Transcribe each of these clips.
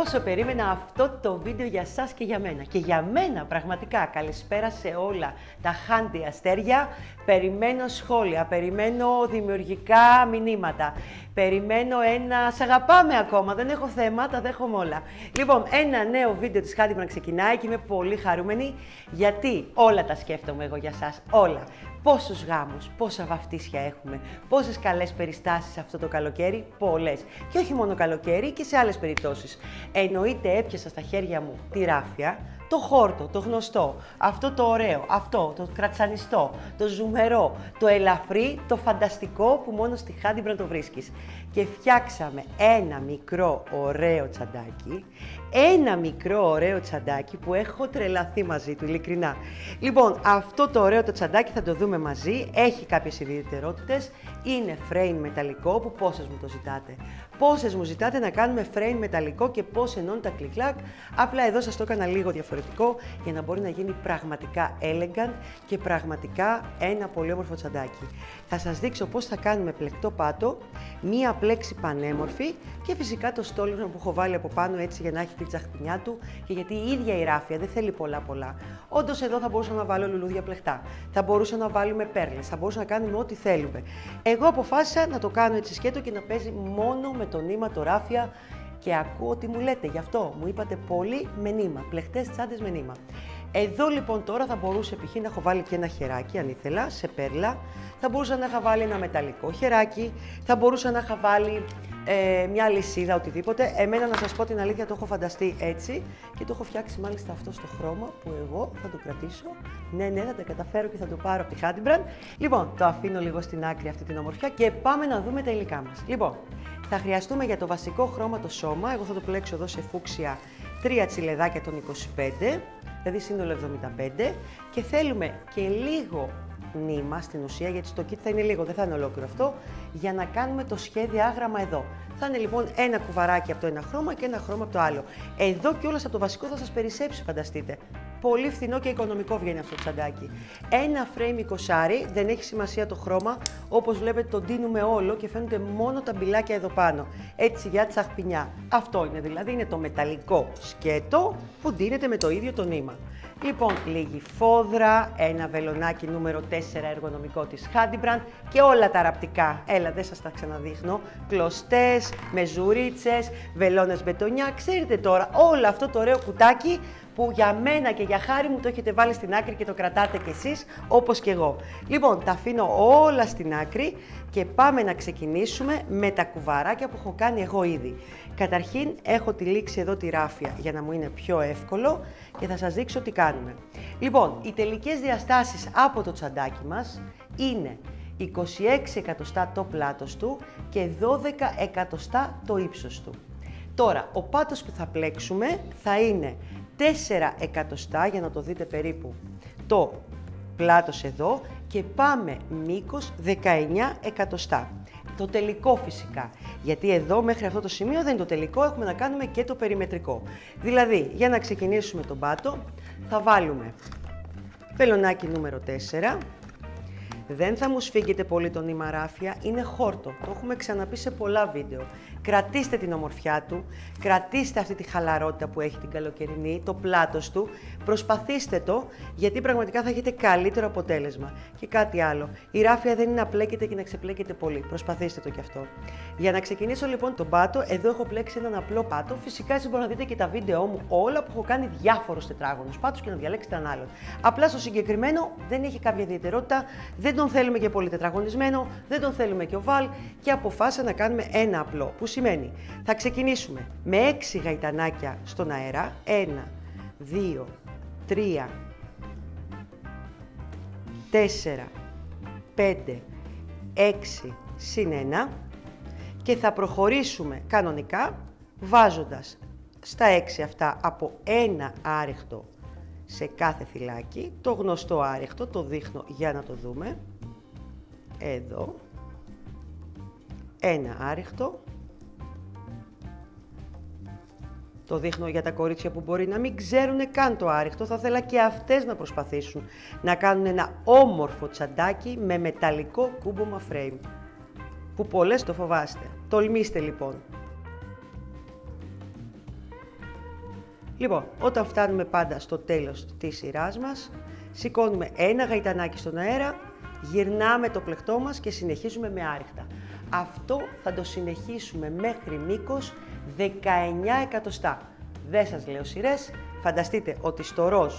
Πόσο περίμενα αυτό το βίντεο για σας και για μένα. Και για μένα πραγματικά καλησπέρα σε όλα τα χάντι αστέρια. Περιμένω σχόλια, περιμένω δημιουργικά μηνύματα. Περιμένω ένα «Σ' αγαπάμε ακόμα, δεν έχω θέμα, τα δέχομαι όλα». Λοιπόν, ένα νέο βίντεο της Handyman ξεκινάει και είμαι πολύ χαρούμενη γιατί όλα τα σκέφτομαι εγώ για σας, όλα. Πόσους γάμους, πόσα βαφτίσια έχουμε, πόσες καλές περιστάσεις αυτό το καλοκαίρι, πολλές. Και όχι μόνο καλοκαίρι και σε άλλες περιπτώσεις. Εννοείται έπιασα στα χέρια μου τη ράφια, το χόρτο, το γνωστό, αυτό το ωραίο, αυτό, το κρατσανιστό, το ζουμερό, το ελαφρύ, το φανταστικό που μόνο στη Handyman το βρίσκεις. Και φτιάξαμε ένα μικρό ωραίο τσαντάκι, που έχω τρελαθεί μαζί του, ειλικρινά. Λοιπόν, αυτό το ωραίο το τσαντάκι θα το δούμε μαζί, έχει κάποιες ιδιαιτερότητες, είναι frame μεταλλικό που πόσες μου το ζητάτε. Πόσες μου ζητάτε να κάνουμε frame μεταλλικό και πώς ενώνει τα κλικ-κλακ. Απλά εδώ σας το έκανα λίγο διαφορετικό για να μπορεί να γίνει πραγματικά elegant και πραγματικά ένα πολύ όμορφο τσαντάκι. Θα σας δείξω πώς θα κάνουμε πλεκτό πάτο, μία πλέξη πανέμορφη και φυσικά το στόλισμα που έχω βάλει από πάνω έτσι για να έχει τη τσαχπινιά του και γιατί η ίδια η ράφια δεν θέλει πολλά. Όντως εδώ θα μπορούσα να βάλω λουλούδια πλεκτά, θα μπορούσα να βάλουμε πέρλες, θα μπορούσα να κάνουμε ό,τι θέλουμε. Εγώ αποφάσισα να το κάνω έτσι σκέτο και να παίζει μόνο με το νήμα, το ράφια και ακούω τι μου λέτε. Γι' αυτό μου είπατε πολύ με νήμα, πλεκτές τσάντες με νήμα. Εδώ λοιπόν τώρα θα μπορούσε π.χ. να έχω βάλει και ένα χεράκι αν ήθελα, σε πέρλα. Θα μπορούσα να είχα βάλει ένα μεταλλικό χεράκι, θα μπορούσα να είχα βάλει μια λυσίδα, οτιδήποτε. Εμένα να σας πω την αλήθεια το έχω φανταστεί έτσι και το έχω φτιάξει μάλιστα αυτό στο χρώμα που εγώ θα το κρατήσω. Ναι, θα τα καταφέρω και θα το πάρω από τη Handyman. Λοιπόν, το αφήνω λίγο στην άκρη αυτή την ομορφιά και πάμε να δούμε τα υλικά μας. Λοιπόν, θα χρειαστούμε για το βασικό χρώμα το σώμα, εγώ θα το πλέξω εδώ σε φούξια 3 τσιλεδάκια των 25, δηλαδή σύνολο 75 και θέλουμε και λίγο νήμα στην ουσία, γιατί στο kit θα είναι λίγο, δεν θα είναι ολόκληρο αυτό, για να κάνουμε το σχέδιο άγραμμα εδώ. Θα είναι λοιπόν ένα κουβαράκι από το ένα χρώμα και ένα χρώμα από το άλλο. Εδώ κιόλας από το βασικό θα σας περισσέψει, φανταστείτε. Πολύ φθηνό και οικονομικό βγαίνει αυτό το τσαντάκι. Ένα frame 20, δεν έχει σημασία το χρώμα, όπως βλέπετε το ντύνουμε όλο και φαίνονται μόνο τα μπιλάκια εδώ πάνω. Έτσι για τσαχπινιά. Αυτό είναι δηλαδή, είναι το μεταλλικό σκέτο που ντύνεται με το ίδιο το νήμα. Λοιπόν, λίγη φόδρα, ένα βελονάκι νούμερο 4 εργονομικό της Handyman και όλα τα ραπτικά. Έλα, δεν σας τα ξαναδείχνω. Κλωστές, μεζουρίτσες, βελόνες μπετονιά. Ξέρετε τώρα, όλο αυτό το ωραίο κουτάκι που για μένα και για χάρη μου το έχετε βάλει στην άκρη και το κρατάτε κι εσείς, όπως και εγώ. Λοιπόν, τα αφήνω όλα στην άκρη και πάμε να ξεκινήσουμε με τα κουβαράκια που έχω κάνει εγώ ήδη. Καταρχήν έχω τυλίξει εδώ τη ράφια για να μου είναι πιο εύκολο και θα σας δείξω τι κάνουμε. Λοιπόν, οι τελικές διαστάσεις από το τσαντάκι μας είναι 26 εκατοστά το πλάτος του και 12 εκατοστά το ύψος του. Τώρα, ο πάτος που θα πλέξουμε θα είναι 4 εκατοστά, για να το δείτε περίπου, το πλάτος εδώ και πάμε μήκος 19 εκατοστά. Το τελικό φυσικά, γιατί εδώ μέχρι αυτό το σημείο δεν είναι το τελικό, έχουμε να κάνουμε και το περιμετρικό. Δηλαδή, για να ξεκινήσουμε τον πάτο, θα βάλουμε βελονάκι νούμερο 4. Δεν θα μου σφίγγετε πολύ το νήμα ράφια, είναι χόρτο, το έχουμε ξαναπεί σε πολλά βίντεο. Κρατήστε την ομορφιά του, κρατήστε αυτή τη χαλαρότητα που έχει την καλοκαιρινή, το πλάτος του, προσπαθήστε το, γιατί πραγματικά θα έχετε καλύτερο αποτέλεσμα. Και κάτι άλλο, η ράφια δεν είναι να πλέκεται και να ξεπλέκεται πολύ, προσπαθήστε το κι αυτό. Για να ξεκινήσω λοιπόν τον πάτο, εδώ έχω πλέξει έναν απλό πάτο, φυσικά εσείς μπορείτε να δείτε και τα βίντεο μου όλα που έχω κάνει διάφορους τετράγωνους πάτους και να διαλέξετε έναν άλλον. Απλά στο συγκεκριμένο δεν έχει κάποια ιδιαιτερότητα, δεν τον θέλουμε και πολύ τετραγωνισμένο, δεν τον θέλουμε και οβάλ και αποφάσισα να κάνουμε ένα απλό. Που σημαίνει, θα ξεκινήσουμε με 6 γαϊτανάκια στον αέρα, 1, 2, 3, 4, 5, 6, συν 1 και θα προχωρήσουμε κανονικά βάζοντας στα 6 αυτά από ένα άριχτο σε κάθε φυλάκι, το γνωστό άριχτο, το δείχνω για να το δούμε, εδώ, ένα άριχτο, το δείχνω για τα κορίτσια που μπορεί να μην ξέρουν καν το άριχτο, θα ήθελα και αυτές να προσπαθήσουν να κάνουν ένα όμορφο τσαντάκι με μεταλλικό κούμπομα frame, που πολλές το φοβάστε. Τολμήστε λοιπόν. Λοιπόν, όταν φτάνουμε πάντα στο τέλος της σειράς μας, σηκώνουμε ένα γαϊτανάκι στον αέρα, γυρνάμε το πλεκτό μας και συνεχίζουμε με άριχτα. Αυτό θα το συνεχίσουμε μέχρι μήκος 19 εκατοστά. Δεν σας λέω σειρές, φανταστείτε ότι στο ροζ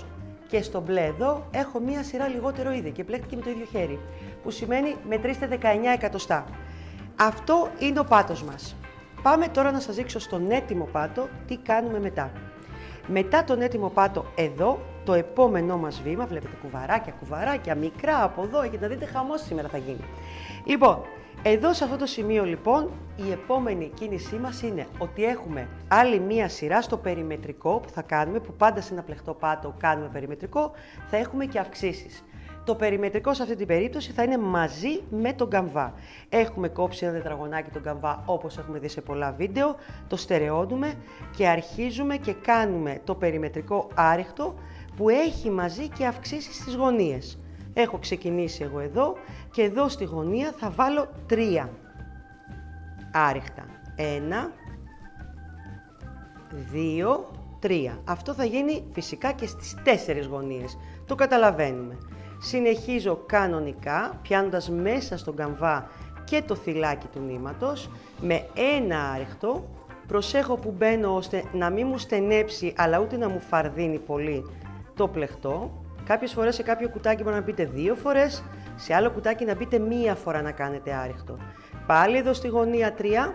και στο μπλε εδώ έχω μία σειρά λιγότερο ήδη και πλέκτηκε με το ίδιο χέρι, που σημαίνει μετρήστε 19 εκατοστά. Αυτό είναι ο πάτος μας. Πάμε τώρα να σας δείξω στον έτοιμο πάτο τι κάνουμε μετά. Μετά τον έτοιμο πάτο εδώ, το επόμενό μας βήμα, βλέπετε κουβαράκια μικρά από εδώ, για να δείτε χαμός σήμερα θα γίνει. Λοιπόν, εδώ σε αυτό το σημείο λοιπόν, η επόμενη κίνησή μας είναι ότι έχουμε άλλη μία σειρά στο περιμετρικό που θα κάνουμε, που πάντα σε ένα πλεκτό πάτο κάνουμε περιμετρικό, θα έχουμε και αυξήσεις. Το περιμετρικό σε αυτή την περίπτωση θα είναι μαζί με τον καμβά. Έχουμε κόψει ένα τετραγωνάκι τον καμβά όπως έχουμε δει σε πολλά βίντεο, το στερεώνουμε και αρχίζουμε και κάνουμε το περιμετρικό άριχτο που έχει μαζί και αυξήσεις στις γωνίες. Έχω ξεκινήσει εγώ εδώ και εδώ στη γωνία θα βάλω 3 άριχτα. 1, 2, 3. Αυτό θα γίνει φυσικά και στις 4 γωνίες. Το καταλαβαίνουμε. Συνεχίζω κανονικά, πιάνοντας μέσα στον καμβά και το θυλάκι του νήματος, με ένα άριχτο. Προσέχω που μπαίνω ώστε να μην μου στενέψει, αλλά ούτε να μου φαρδίνει πολύ το πλεκτό. Κάποιες φορές σε κάποιο κουτάκι μπορεί να μπείτε 2 φορές, σε άλλο κουτάκι να μπείτε 1 φορά να κάνετε άριχτο. Πάλι εδώ στη γωνία 3.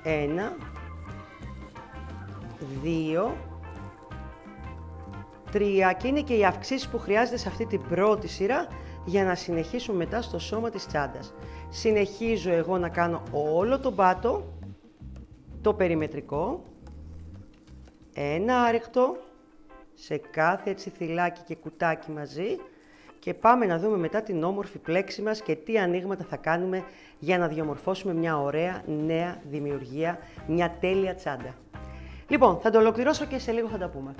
1, 2, 3 και είναι και οι αυξήσεις που χρειάζεται σε αυτή την πρώτη σειρά για να συνεχίσουμε μετά στο σώμα της τσάντας. Συνεχίζω εγώ να κάνω όλο τον πάτο, το περιμετρικό, ένα άριχτο σε κάθε έτσι θυλάκι και κουτάκι μαζί και πάμε να δούμε μετά την όμορφη πλέξη μας και τι ανοίγματα θα κάνουμε για να διαμορφώσουμε μια ωραία νέα δημιουργία, μια τέλεια τσάντα. Λοιπόν, θα το ολοκληρώσω και σε λίγο θα τα πούμε.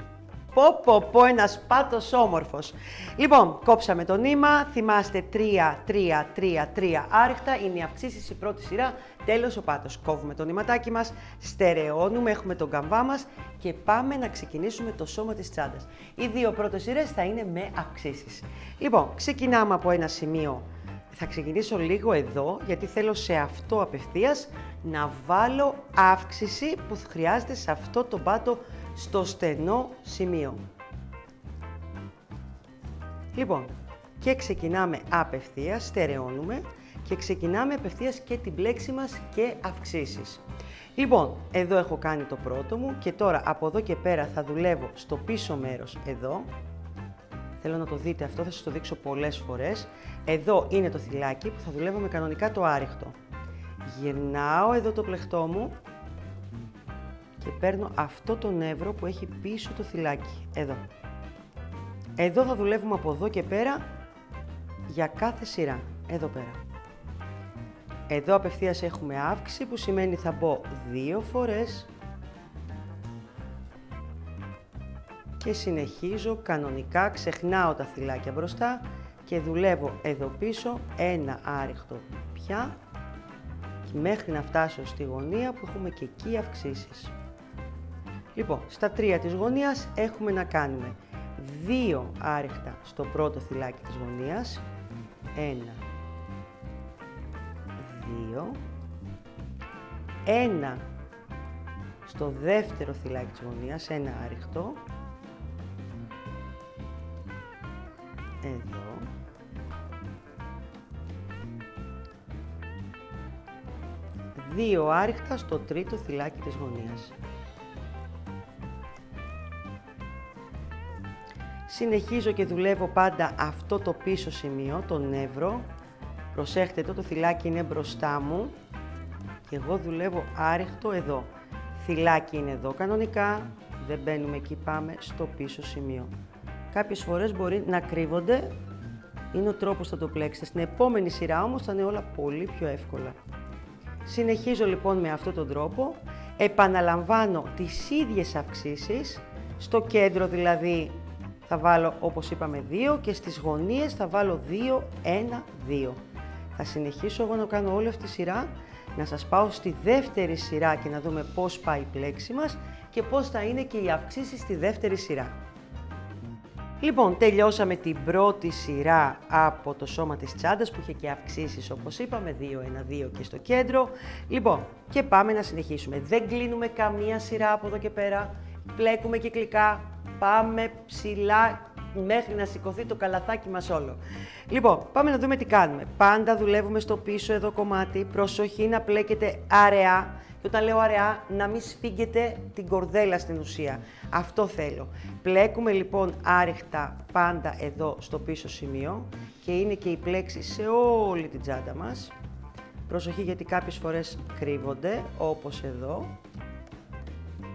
Πω, ένας πάτος όμορφος. Λοιπόν, κόψαμε το νήμα, θυμάστε 3, 3, 3, 3 άριχτα, είναι η αυξήση στη πρώτη σειρά, τέλος ο πάτος. Κόβουμε το νηματάκι μας, στερεώνουμε, έχουμε τον καμβά μας και πάμε να ξεκινήσουμε το σώμα της τσάντας. Οι 2 πρώτες σειρές θα είναι με αυξήσεις. Λοιπόν, ξεκινάμε από ένα σημείο. Θα ξεκινήσω λίγο εδώ, γιατί θέλω σε αυτό απευθείας να βάλω αύξηση που χρειάζεται σε αυτό το πάτο στο στενό σημείο. Λοιπόν, και ξεκινάμε απευθείας, στερεώνουμε και ξεκινάμε απευθείας και την πλέξη μας και αυξήσεις. Λοιπόν, εδώ έχω κάνει το πρώτο μου και τώρα από εδώ και πέρα θα δουλεύω στο πίσω μέρος εδώ. Θέλω να το δείτε αυτό, θα σας το δείξω πολλές φορές. Εδώ είναι το θυλάκι που θα δουλεύω με κανονικά το άριχτο. Γυρνάω εδώ το πλεκτό μου και παίρνω αυτό το νεύρο που έχει πίσω το θυλάκι, εδώ. Εδώ θα δουλεύουμε από εδώ και πέρα για κάθε σειρά, εδώ πέρα. Εδώ απευθείας έχουμε αύξηση που σημαίνει θα μπω 2 φορές και συνεχίζω κανονικά, ξεχνάω τα θυλάκια μπροστά και δουλεύω εδώ πίσω ένα άριχτο πια μέχρι να φτάσω στη γωνία που έχουμε και εκεί αυξήσεις. Λοιπόν, στα 3 της γωνίας έχουμε να κάνουμε 2 άριχτα στο πρώτο θυλάκι της γωνίας, 1, 2, 1 στο δεύτερο θυλάκι της γωνίας, ένα άριχτο, εδώ, 2 άριχτα στο τρίτο θυλάκι της γωνίας. Συνεχίζω και δουλεύω πάντα αυτό το πίσω σημείο, το νεύρο. Προσέχτε, το θυλάκι είναι μπροστά μου και εγώ δουλεύω άριχτο εδώ. Θυλάκι είναι εδώ κανονικά, δεν μπαίνουμε εκεί, πάμε στο πίσω σημείο. Κάποιες φορές μπορεί να κρύβονται, είναι ο τρόπος θα το πλέξετε. Στην επόμενη σειρά όμως θα είναι όλα πολύ πιο εύκολα. Συνεχίζω λοιπόν με αυτόν τον τρόπο, επαναλαμβάνω τις ίδιες αυξήσεις, στο κέντρο δηλαδή θα βάλω όπως είπαμε 2 και στις γωνίες θα βάλω 2, 1, 2. Θα συνεχίσω εγώ να κάνω όλη αυτή τη σειρά να σας πάω στη δεύτερη σειρά και να δούμε πώς πάει η πλέξη μας και πώς θα είναι και οι αυξήσεις στη δεύτερη σειρά. Λοιπόν, τελειώσαμε την πρώτη σειρά από το σώμα της τσάντας που είχε και αυξήσεις όπως είπαμε, 2, 1, 2 και στο κέντρο. Λοιπόν, και πάμε να συνεχίσουμε. Δεν κλείνουμε καμία σειρά από εδώ και πέρα, πλέκουμε κυκλικά, πάμε ψηλά μέχρι να σηκωθεί το καλαθάκι μας όλο. Λοιπόν, πάμε να δούμε τι κάνουμε. Πάντα δουλεύουμε στο πίσω εδώ κομμάτι, προσοχή να πλέκετε αραιά. Και όταν λέω αραιά, να μην σφίγγετε την κορδέλα στην ουσία. Αυτό θέλω. Πλέκουμε λοιπόν άρεχτα πάντα εδώ στο πίσω σημείο και είναι και η πλέξη σε όλη την τσάντα μας. Προσοχή γιατί κάποιες φορές κρύβονται, όπως εδώ,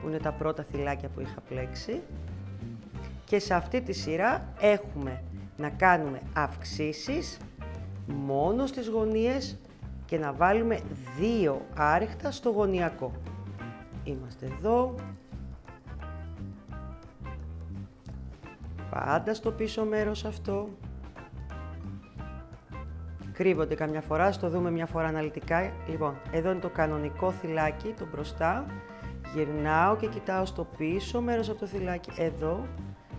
που είναι τα πρώτα θυλάκια που είχα πλέξει. Και σε αυτή τη σειρά έχουμε να κάνουμε αυξήσεις μόνο στις γωνίες και να βάλουμε 2 άρεχτα στο γωνιακό. Είμαστε εδώ. Πάντα στο πίσω μέρος αυτό. Κρύβονται καμιά φορά, ας το δούμε μια φορά αναλυτικά. Λοιπόν, εδώ είναι το κανονικό θυλάκι, το μπροστά. Γυρνάω και κοιτάω στο πίσω μέρος από το θυλάκι, εδώ.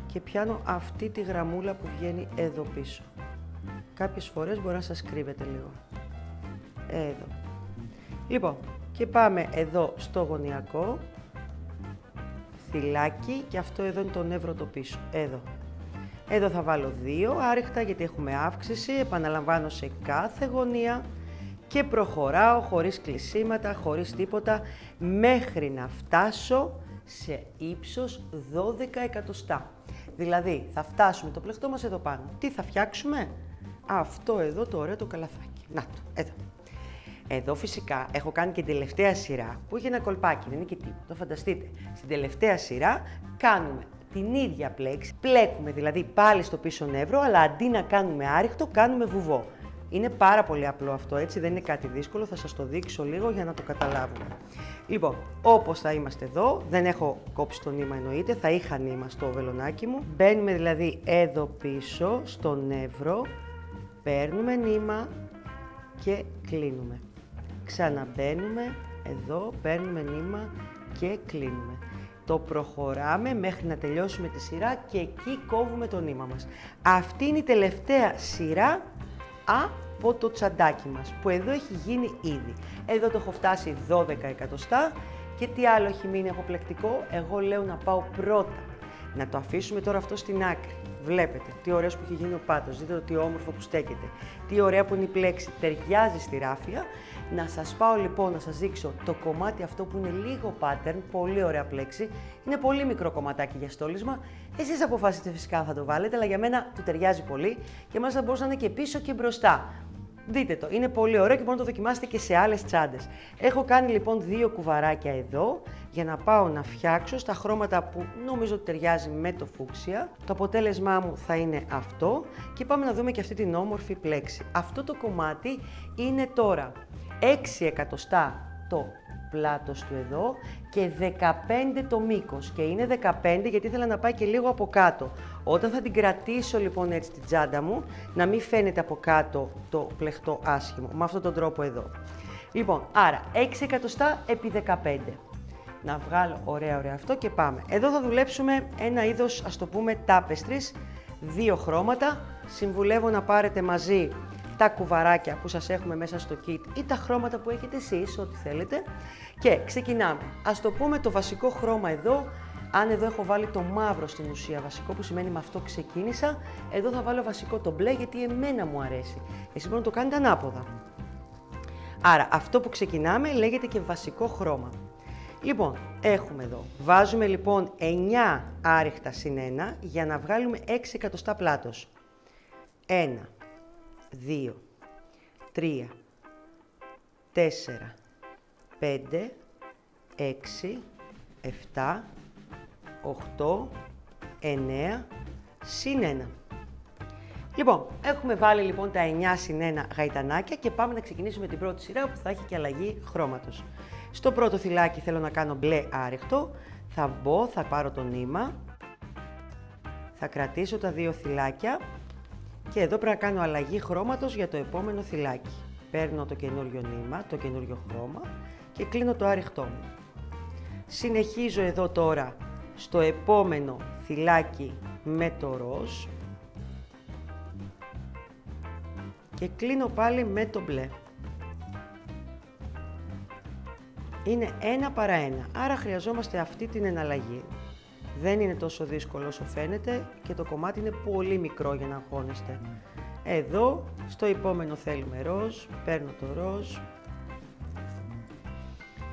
Και πιάνω αυτή τη γραμμούλα που βγαίνει εδώ πίσω. Κάποιες φορές μπορεί να σας κρύβεται λίγο. Εδώ. Λοιπόν, και πάμε εδώ στο γωνιακό. Θυλάκι και αυτό εδώ είναι το νεύρο το πίσω. Εδώ. Εδώ θα βάλω 2 άρεχτα γιατί έχουμε αύξηση. Επαναλαμβάνω σε κάθε γωνία. Και προχωράω χωρίς κλεισίματα, χωρίς τίποτα, μέχρι να φτάσω σε ύψος 12 εκατοστά. Δηλαδή, θα φτάσουμε το πλεκτό μας εδώ πάνω. Τι θα φτιάξουμε? Αυτό εδώ το ωραίο το καλαθάκι. Να το, εδώ. Εδώ φυσικά έχω κάνει και την τελευταία σειρά που είχε ένα κολπάκι, δεν είναι και τίποτα. Το φανταστείτε. Στην τελευταία σειρά κάνουμε την ίδια πλέξη. Πλέκουμε δηλαδή πάλι στο πίσω νεύρο, αλλά αντί να κάνουμε άρρηκτο, κάνουμε βουβό. Είναι πάρα πολύ απλό αυτό, έτσι, δεν είναι κάτι δύσκολο, θα σας το δείξω λίγο για να το καταλάβουμε. Λοιπόν, όπως θα είμαστε εδώ, δεν έχω κόψει το νήμα εννοείται, θα είχα νήμα στο βελονάκι μου. Μπαίνουμε δηλαδή εδώ πίσω, στο νεύρο, παίρνουμε νήμα και κλείνουμε. Ξαναμπαίνουμε εδώ, παίρνουμε νήμα και κλείνουμε. Το προχωράμε μέχρι να τελειώσουμε τη σειρά και εκεί κόβουμε το νήμα μας. Αυτή είναι η τελευταία σειρά από το τσαντάκι μας, που εδώ έχει γίνει ήδη. Εδώ το έχω φτάσει 12 εκατοστά και τι άλλο έχει μείνει από πλεκτικό, εγώ λέω να πάω πρώτα. Να το αφήσουμε τώρα αυτό στην άκρη. Βλέπετε τι ωραίος που έχει γίνει ο πάτος, δείτε το τι όμορφο που στέκεται, τι ωραία που είναι η πλέξη, ταιριάζει στη ράφια. Να σας πάω λοιπόν να σας δείξω το κομμάτι αυτό που είναι λίγο pattern, πολύ ωραία πλέξη, είναι πολύ μικρό κομματάκι για στόλισμα. Εσείς αποφασίσετε φυσικά αν θα το βάλετε, αλλά για μένα του ταιριάζει πολύ και μάλιστα θα μπορούσε να είναι και πίσω και μπροστά. Δείτε το, είναι πολύ ωραίο και μπορείτε να το δοκιμάσετε και σε άλλες τσάντες. Έχω κάνει λοιπόν 2 κουβαράκια εδώ για να πάω να φτιάξω στα χρώματα που νομίζω ότι ταιριάζει με το φούξια. Το αποτέλεσμά μου θα είναι αυτό και πάμε να δούμε και αυτή την όμορφη πλέξη. Αυτό το κομμάτι είναι τώρα 6 εκατοστά το πλάτος του εδώ και 15 το μήκος και είναι 15 γιατί ήθελα να πάει και λίγο από κάτω. Όταν θα την κρατήσω λοιπόν έτσι την τσάντα μου, να μην φαίνεται από κάτω το πλεχτό άσχημο, με αυτόν τον τρόπο εδώ. Λοιπόν, άρα 6 εκατοστά επί 15. Να βγάλω ωραία αυτό και πάμε. Εδώ θα δουλέψουμε ένα είδος, ας το πούμε, τάπεστρης, 2 χρώματα. Συμβουλεύω να πάρετε μαζί τα κουβαράκια που σας έχουμε μέσα στο kit ή τα χρώματα που έχετε εσείς, ό,τι θέλετε. Και ξεκινάμε. Ας το πούμε το βασικό χρώμα εδώ, αν εδώ έχω βάλει το μαύρο στην ουσία βασικό, που σημαίνει με αυτό ξεκίνησα, εδώ θα βάλω βασικό το μπλε γιατί εμένα μου αρέσει. Εσείς μπορείτε να το κάνετε ανάποδα. Άρα αυτό που ξεκινάμε λέγεται και βασικό χρώμα. Λοιπόν, έχουμε εδώ, βάζουμε λοιπόν 9 άρεχτα συν 1 για να βγάλουμε 6 εκατοστά πλάτος. 1, 2, 3, 4, 5, 6, 7, 8, 9, συν 1. Λοιπόν, έχουμε βάλει λοιπόν τα 9 συν 1 γαϊτανάκια και πάμε να ξεκινήσουμε την πρώτη σειρά που θα έχει και αλλαγή χρώματος. Στο πρώτο θυλάκι θέλω να κάνω μπλε άρεχτο, θα μπω, θα πάρω το νήμα, θα κρατήσω τα 2 θυλάκια και εδώ πρέπει να κάνω αλλαγή χρώματος για το επόμενο θυλάκι. παίρνω το καινούριο νήμα, το καινούριο χρώμα και κλείνω το άριχτό μου. Συνεχίζω εδώ τώρα στο επόμενο θυλάκι με το ροζ και κλείνω πάλι με το μπλε. Είναι 1 παρά 1, άρα χρειαζόμαστε αυτή την εναλλαγή. Δεν είναι τόσο δύσκολο όσο φαίνεται και το κομμάτι είναι πολύ μικρό για να αγχώνεστε. Εδώ, στο επόμενο θέλουμε ροζ, παίρνω το ροζ,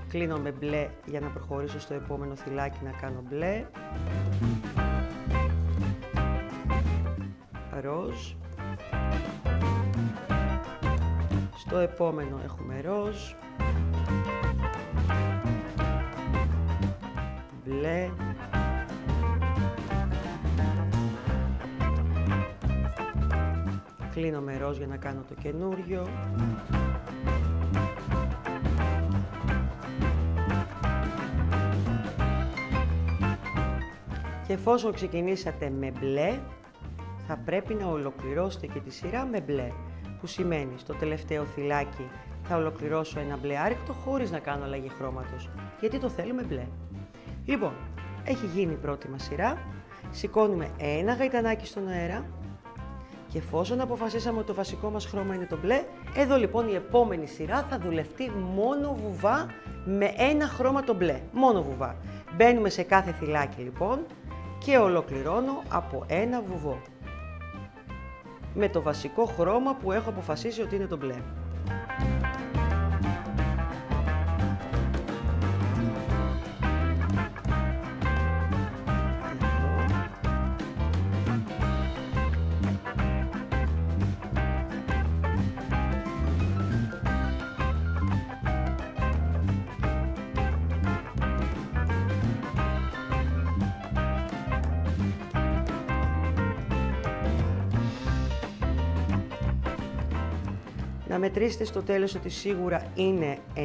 κλείνω με μπλε για να προχωρήσω στο επόμενο θυλάκι να κάνω μπλε, ροζ, στο επόμενο έχουμε ροζ, μπλε, κλείνω με ροζ για να κάνω το καινούριο, και εφόσον ξεκινήσατε με μπλε, θα πρέπει να ολοκληρώσετε και τη σειρά με μπλε, που σημαίνει στο τελευταίο θυλάκι θα ολοκληρώσω ένα μπλε άριχτο χωρίς να κάνω αλλαγή χρώματος, γιατί το θέλουμε μπλε. Λοιπόν, έχει γίνει η πρώτη μας σειρά, σηκώνουμε ένα γαϊτανάκι στον αέρα και εφόσον αποφασίσαμε ότι το βασικό μας χρώμα είναι το μπλε, εδώ λοιπόν η επόμενη σειρά θα δουλευτεί μόνο βουβά με ένα χρώμα το μπλε, μόνο βουβά. Μπαίνουμε σε κάθε θυλάκι λοιπόν και ολοκληρώνω από ένα βουβό με το βασικό χρώμα που έχω αποφασίσει ότι είναι το μπλε. Να μετρήσετε στο τέλος ότι σίγουρα είναι 9,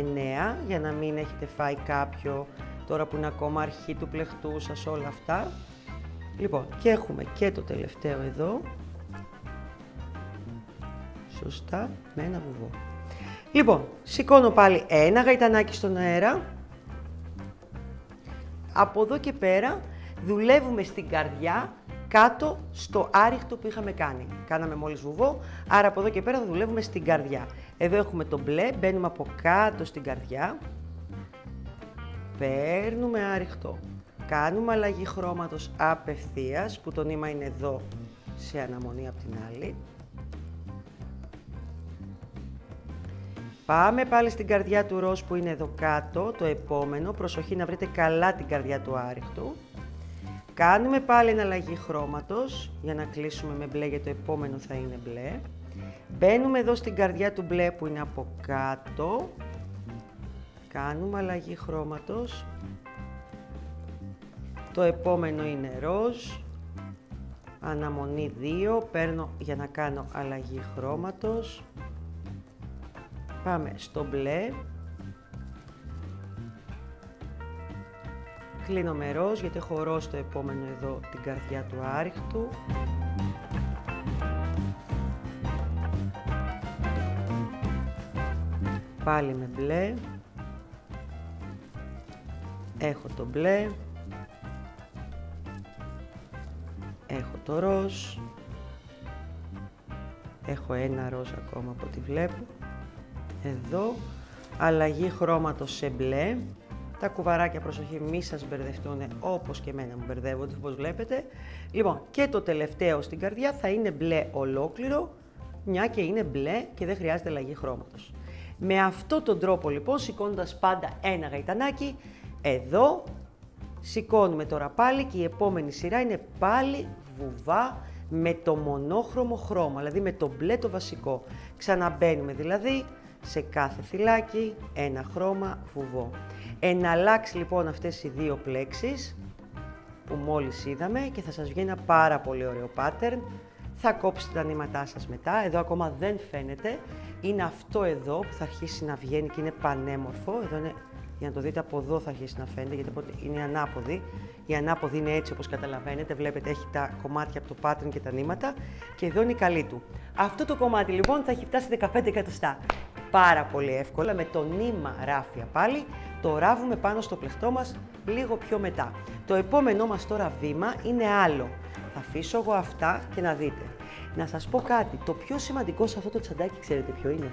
για να μην έχετε φάει κάποιο τώρα που είναι ακόμα αρχή του πλεχτού σας, όλα αυτά. Λοιπόν, και έχουμε και το τελευταίο εδώ, σωστά, με ένα βουβό. Λοιπόν, σηκώνω πάλι ένα γαϊτανάκι στον αέρα. Από εδώ και πέρα δουλεύουμε στην καρδιά, κάτω στο άριχτο που είχαμε κάνει. Κάναμε μόλις βουβό, άρα από εδώ και πέρα θα δουλεύουμε στην καρδιά. Εδώ έχουμε το μπλε, μπαίνουμε από κάτω στην καρδιά, παίρνουμε άριχτο, κάνουμε αλλαγή χρώματος απευθείας, που το νήμα είναι εδώ σε αναμονή από την άλλη. Πάμε πάλι στην καρδιά του ροζ που είναι εδώ κάτω, το επόμενο, προσοχή να βρείτε καλά την καρδιά του άριχτου. Κάνουμε πάλι εναλλαγή χρώματος για να κλείσουμε με μπλε, γιατί το επόμενο θα είναι μπλε. Μπαίνουμε εδώ στην καρδιά του μπλε που είναι από κάτω. Κάνουμε αλλαγή χρώματος. Το επόμενο είναι ροζ. Αναμονή 2, παίρνω για να κάνω αλλαγή χρώματος. Πάμε στο μπλε. Κλείνω με ροζ, γιατί έχω ροζ το επόμενο εδώ την καρδιά του άριχτου. Πάλι με μπλε. Έχω το μπλε. Έχω το ροζ. Έχω ένα ροζ ακόμα από ό,τι βλέπω. Εδώ, αλλαγή χρώματος σε μπλε. Τα κουβαράκια, προσοχή, μη σας μπερδευτούν όπως και εμένα μου μπερδεύονται, όπως βλέπετε. Λοιπόν, και το τελευταίο στην καρδιά θα είναι μπλε ολόκληρο, μια και είναι μπλε και δεν χρειάζεται αλλαγή χρώματος. Με αυτόν τον τρόπο λοιπόν, σηκώνοντας πάντα ένα γαϊτανάκι, εδώ σηκώνουμε τώρα πάλι και η επόμενη σειρά είναι πάλι βουβά με το μονόχρωμο χρώμα, δηλαδή με το μπλε το βασικό. Ξαναμπαίνουμε δηλαδή σε κάθε θυλάκι ένα χρώμα βουβό. Εναλλάξει λοιπόν αυτές οι δύο πλέξεις που μόλις είδαμε και θα σας βγει ένα πάρα πολύ ωραίο pattern. Θα κόψετε τα νήματά σας μετά, εδώ ακόμα δεν φαίνεται. Είναι αυτό εδώ που θα αρχίσει να βγαίνει και είναι πανέμορφο. Εδώ είναι, για να το δείτε από εδώ θα αρχίσει να φαίνεται, γιατί είναι ανάποδη. Η ανάποδη είναι έτσι όπως καταλαβαίνετε, βλέπετε έχει τα κομμάτια από το pattern και τα νήματα και εδώ είναι η καλή του. Αυτό το κομμάτι λοιπόν θα έχει φτάσει 15 εκατοστά. πάρα πολύ εύκολα με το νήμα ράφια πάλι, το ράβουμε πάνω στο πλεκτό μας λίγο πιο μετά. Το επόμενό μας τώρα βήμα είναι άλλο. Θα αφήσω εγώ αυτά και να δείτε. Να σας πω κάτι, το πιο σημαντικό σε αυτό το τσαντάκι ξέρετε ποιο είναι?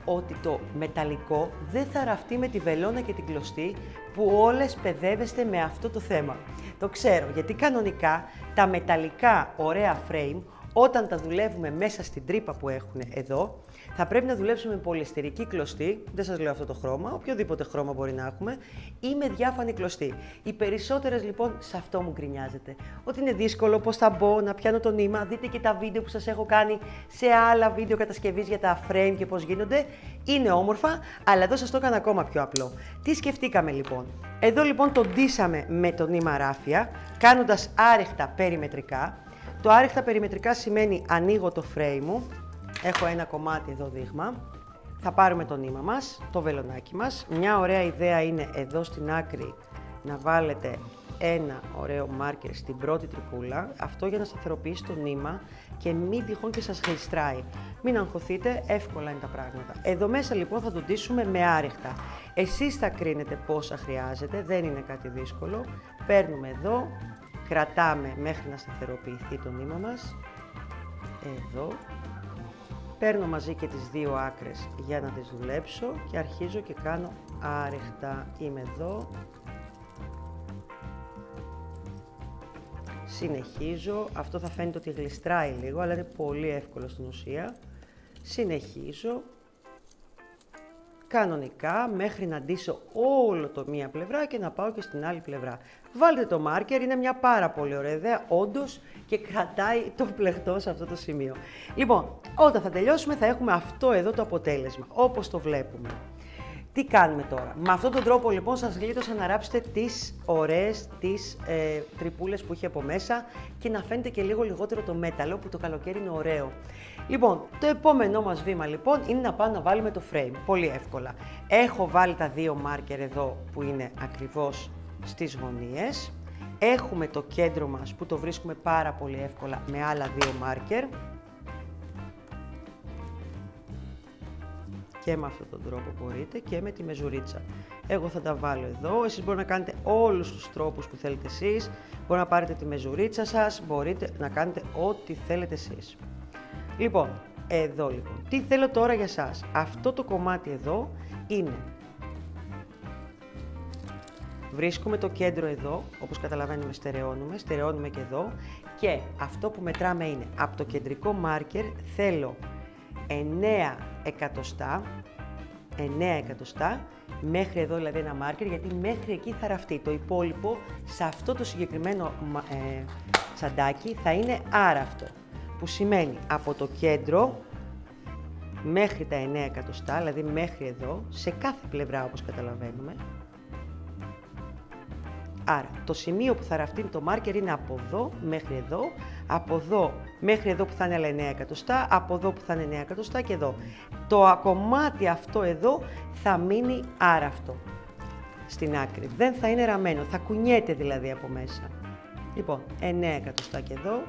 Ότι το μεταλλικό δεν θα ραφτεί με τη βελόνα και την κλωστή που όλες παιδεύεστε με αυτό το θέμα. Το ξέρω, γιατί κανονικά τα μεταλλικά ωραία frame, όταν τα δουλεύουμε μέσα στην τρύπα που έχουν εδώ, θα πρέπει να δουλέψουμε με πολυεστερική κλωστή, δεν σας λέω αυτό το χρώμα, οποιοδήποτε χρώμα μπορεί να έχουμε, ή με διάφανη κλωστή. Οι περισσότερες λοιπόν σε αυτό μου γκρινιάζετε. Ότι είναι δύσκολο, πώς θα μπω, να πιάνω το νήμα. Δείτε και τα βίντεο που σας έχω κάνει σε άλλα βίντεο κατασκευής για τα frame και πώς γίνονται. Είναι όμορφα, αλλά εδώ σας το έκανα ακόμα πιο απλό. Τι σκεφτήκαμε λοιπόν? Εδώ λοιπόν το ντύσαμε με το νήμα ράφια, κάνοντας άρεχτα περιμετρικά. Το άρεχτα περιμετρικά σημαίνει ανοίγω το frame μου. Έχω ένα κομμάτι εδώ δείγμα. Θα πάρουμε το νήμα μας, το βελονάκι μας. Μια ωραία ιδέα είναι εδώ στην άκρη να βάλετε ένα ωραίο μάρκερ στην πρώτη τρυπούλα. Αυτό για να σταθεροποιήσει το νήμα και μην τυχόν και σας γλιστράει. Μην αγχωθείτε, εύκολα είναι τα πράγματα. Εδώ μέσα λοιπόν θα το ντύσουμε με άρεχτα. Εσείς θα κρίνετε πόσα χρειάζεται, δεν είναι κάτι δύσκολο. Παίρνουμε εδώ, κρατάμε μέχρι να σταθεροποιηθεί το νήμα μας. Εδώ. Παίρνω μαζί και τις δύο άκρες για να τις δουλέψω και αρχίζω και κάνω άρεχτα. Είμαι εδώ. Συνεχίζω. Αυτό θα φαίνεται ότι γλιστράει λίγο, αλλά είναι πολύ εύκολο στην ουσία. Συνεχίζω. Κανονικά μέχρι να ντύσω όλο το μία πλευρά και να πάω και στην άλλη πλευρά. Βάλτε το μάρκερ, είναι μια πάρα πολύ ωραία ιδέα, όντως, και κρατάει το πλεκτό σε αυτό το σημείο. Λοιπόν, όταν θα τελειώσουμε θα έχουμε αυτό εδώ το αποτέλεσμα, όπως το βλέπουμε. Τι κάνουμε τώρα? Με αυτόν τον τρόπο λοιπόν σας γλίτωσα να ράψετε τις ωραίες τρυπούλες που έχει από μέσα και να φαίνεται και λίγο λιγότερο το μέταλλο που το καλοκαίρι είναι ωραίο. Λοιπόν, το επόμενό μας βήμα λοιπόν είναι να πάμε να βάλουμε το frame, πολύ εύκολα. Έχω βάλει τα δύο μάρκερ εδώ που είναι ακριβώς στις γωνίες. Έχουμε το κέντρο μας που το βρίσκουμε πάρα πολύ εύκολα με άλλα δύο μάρκερ. Και με αυτόν τον τρόπο μπορείτε και με τη μεζουρίτσα. Εγώ θα τα βάλω εδώ, εσείς μπορείτε να κάνετε όλους τους τρόπους που θέλετε εσείς. Μπορείτε να πάρετε τη μεζουρίτσα σας, μπορείτε να κάνετε ό,τι θέλετε εσείς. Λοιπόν, εδώ λοιπόν, τι θέλω τώρα για σας? Αυτό το κομμάτι εδώ είναι, βρίσκουμε το κέντρο εδώ, όπως καταλαβαίνουμε στερεώνουμε και εδώ και αυτό που μετράμε είναι, από το κεντρικό μάρκερ θέλω 9 εκατοστά, μέχρι εδώ δηλαδή ένα μάρκερ, γιατί μέχρι εκεί θα ραφτεί. Το υπόλοιπο σε αυτό το συγκεκριμένο τσαντάκι θα είναι άραφτο, που σημαίνει από το κέντρο μέχρι τα 9 εκατοστά, δηλαδή μέχρι εδώ, σε κάθε πλευρά όπως καταλαβαίνουμε. Άρα, το σημείο που θα ραφτεί το μάρκερ είναι από εδώ μέχρι εδώ, από εδώ μέχρι εδώ που θα είναι άλλα 9 εκατοστά, από εδώ που θα είναι 9 εκατοστά και εδώ. Το κομμάτι αυτό εδώ θα μείνει άραφτο στην άκρη. Δεν θα είναι ραμμένο, θα κουνιέται δηλαδή από μέσα. Λοιπόν, 9 εκατοστά και εδώ.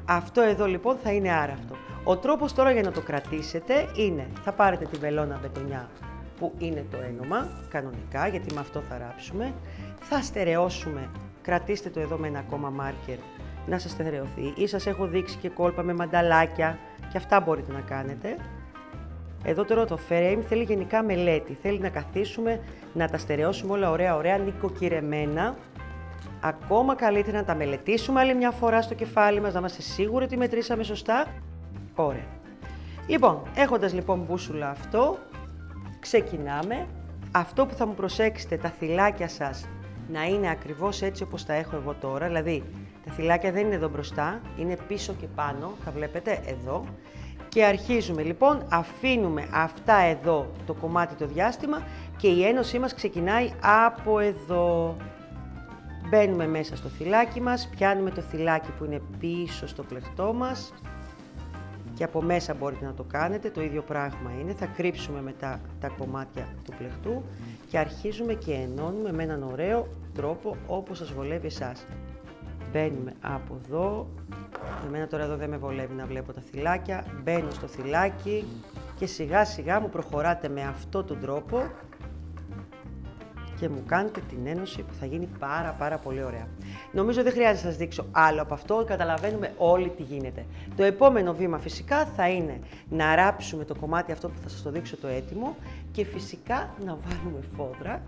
Αυτό εδώ λοιπόν θα είναι άραφτο. Ο τρόπος τώρα για να το κρατήσετε είναι, θα πάρετε τη βελόνα μπετονιά που είναι το ένομα, κανονικά, γιατί με αυτό θα ράψουμε. Θα στερεώσουμε, κρατήστε το εδώ με ένα ακόμα μάρκερ, να σας στερεωθεί. Ή σας έχω δείξει και κόλπα με μανταλάκια, και αυτά μπορείτε να κάνετε. Εδώ τώρα το frame θέλει γενικά μελέτη, θέλει να καθίσουμε, να τα στερεώσουμε όλα ωραία, νοικοκυρεμένα. Ακόμα καλύτερα να τα μελετήσουμε άλλη μια φορά στο κεφάλι μας, να είμαστε σίγουροι ότι μετρήσαμε σωστά. Ωραία. Λοιπόν, έχοντας λοιπόν μπούσουλα αυτό, ξεκινάμε. Αυτό που θα μου προσέξετε, τα θυλάκια σας να είναι ακριβώς έτσι όπως τα έχω εγώ τώρα, δηλαδή τα θυλάκια δεν είναι εδώ μπροστά, είναι πίσω και πάνω, τα βλέπετε εδώ. Και αρχίζουμε λοιπόν, αφήνουμε αυτά εδώ το κομμάτι το διάστημα και η ένωσή μας ξεκινάει από εδώ. Μπαίνουμε μέσα στο θυλάκι μας, πιάνουμε το θυλάκι που είναι πίσω στο πλεκτό μας και από μέσα μπορείτε να το κάνετε, το ίδιο πράγμα είναι. Θα κρύψουμε μετά τα κομμάτια του πλεκτού και αρχίζουμε και ενώνουμε με έναν ωραίο τρόπο όπως σας βολεύει εσάς. Μπαίνουμε από εδώ. Εμένα τώρα εδώ δεν με βολεύει να βλέπω τα θυλάκια. Μπαίνω στο θυλάκι και σιγά σιγά μου προχωράτε με αυτόν τον τρόπο και μου κάνετε την ένωση που θα γίνει πάρα πολύ ωραία. Νομίζω δεν χρειάζεται να σας δείξω άλλο από αυτό, καταλαβαίνουμε όλοι τι γίνεται. Το επόμενο βήμα φυσικά θα είναι να ράψουμε το κομμάτι αυτό που θα σας το δείξω το έτοιμο και φυσικά να βάλουμε φόδρα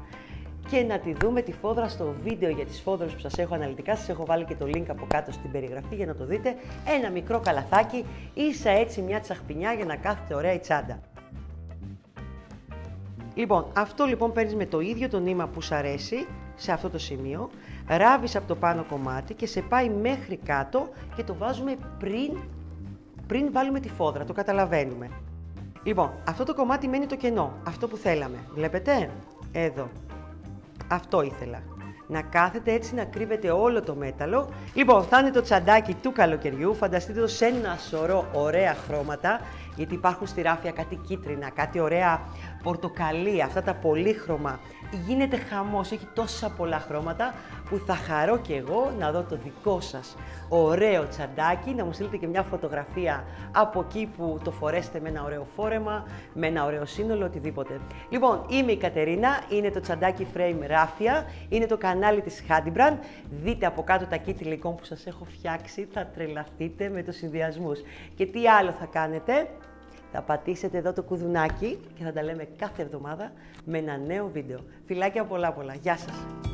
και να τη δούμε τη φόδρα στο βίντεο για τις φόδρες που σας έχω αναλυτικά. Σας έχω βάλει και το link από κάτω στην περιγραφή για να το δείτε. Ένα μικρό καλαθάκι, ίσα έτσι μια τσαχπινιά για να κάθεται ωραία η τσάντα. Λοιπόν, αυτό λοιπόν παίρνεις με το ίδιο το νήμα που σου αρέσει, σε αυτό το σημείο, ράβεις από το πάνω κομμάτι και σε πάει μέχρι κάτω και το βάζουμε πριν βάλουμε τη φόδρα, το καταλαβαίνουμε. Λοιπόν, αυτό το κομμάτι μένει το κενό, αυτό που θέλαμε, βλέπετε, εδώ, αυτό ήθελα. Να κάθεται έτσι να κρύβεται όλο το μέταλλο. Λοιπόν, θα είναι το τσαντάκι του καλοκαιριού, φανταστείτε το σε ένα σωρό ωραία χρώματα, γιατί υπάρχουν στη ράφια κάτι κίτρινα, κάτι ωραία πορτοκαλί, αυτά τα πολύχρωμα. Γίνεται χαμός, έχει τόσα πολλά χρώματα που θα χαρώ και εγώ να δω το δικό σας ωραίο τσαντάκι, να μου στείλετε και μια φωτογραφία από εκεί που το φορέσετε με ένα ωραίο φόρεμα, με ένα ωραίο σύνολο, οτιδήποτε. Λοιπόν, είμαι η Κατερίνα, είναι το τσαντάκι frame ράφια, είναι το κανάλι της Handybrand. Δείτε από κάτω τα kit υλικών που σας έχω φτιάξει, θα τρελαθείτε με τους συνδυασμούς. Και τι άλλο θα κάνετε? Θα πατήσετε εδώ το κουδουνάκι και θα τα λέμε κάθε εβδομάδα με ένα νέο βίντεο. Φιλάκια πολλά. Γεια σας!